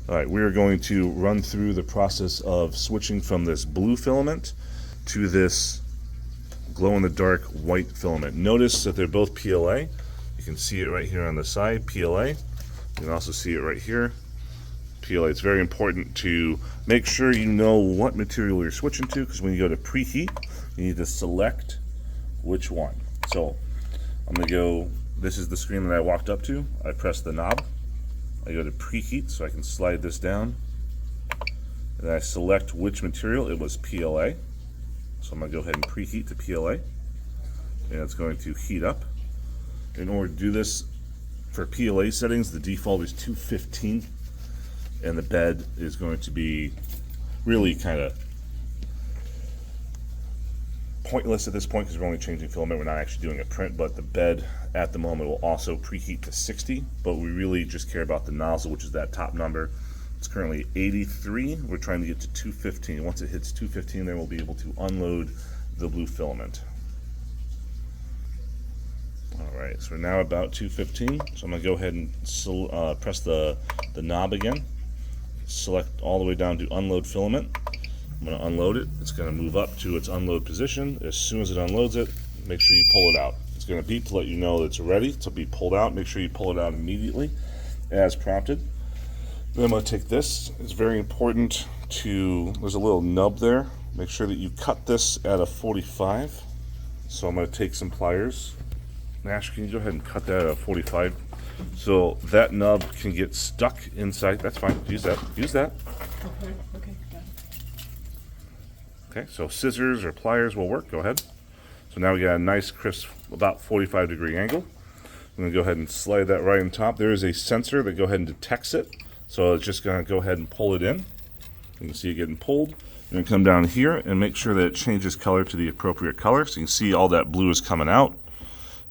All right, we are going to run through the process of switching from this blue filament to this glow-in-the-dark white filament. Notice that they're both PLA. You can see it right here on the side, PLA. You can also see it right here, PLA. It's very important to make sure you know what material you're switching to, because when you go to preheat, you need to select which one. So I'm going to go, this is the screen that I walked up to. I press the knob. I go to preheat, so I can slide this down. And then I select which material. It was PLA. So I'm going to go ahead and preheat to PLA. And it's going to heat up. In order to do this, for PLA settings, the default is 215. And the bed is going to be really kind of pointless at this point because we're only changing filament. We're not actually doing a print, but the bed at the moment will also preheat to 60. But we really just care about the nozzle, which is that top number. It's currently 83. We're trying to get to 215. Once it hits 215, then we'll be able to unload the blue filament. All right, so we're now about 215. So I'm going to go ahead and press the knob again. Select all the way down to unload filament. I'm going to unload it. It's going to move up to its unload position. As soon as it unloads it, make sure you pull it out. It's going to beep to let you know that it's ready to be pulled out. Make sure you pull it out immediately as prompted. Then I'm going to take this. It's very important to, there's a little nub there. Make sure that you cut this at a 45. So I'm going to take some pliers. Nash, can you go ahead and cut that at a 45? So that nub can get stuck inside. That's fine. Use that. Use that. Okay, got it. Okay, so scissors or pliers will work. Go ahead. So now we got a nice, crisp, about 45-degree angle. I'm going to go ahead and slide that right on top. There is a sensor that go ahead and detects it. So it's just going to go ahead and pull it in. You can see it getting pulled. You're going to come down here and make sure that it changes color to the appropriate color. So you can see all that blue is coming out.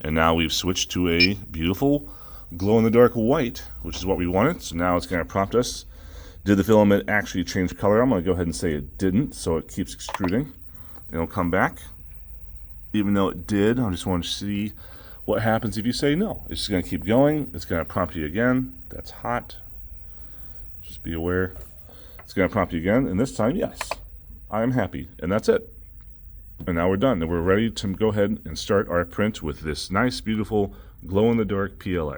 And now we've switched to a beautiful glow-in-the-dark white, which is what we wanted. So now it's going to prompt us. Did the filament actually change color? I'm going to go ahead and say it didn't, so it keeps extruding. It'll come back. Even though it did, I just want to see what happens if you say no. It's just going to keep going. It's going to prompt you again. That's hot. Just be aware. It's going to prompt you again, and this time, yes, I am happy, and that's it. And now we're done, and we're ready to go ahead and start our print with this nice, beautiful glow-in-the-dark PLA.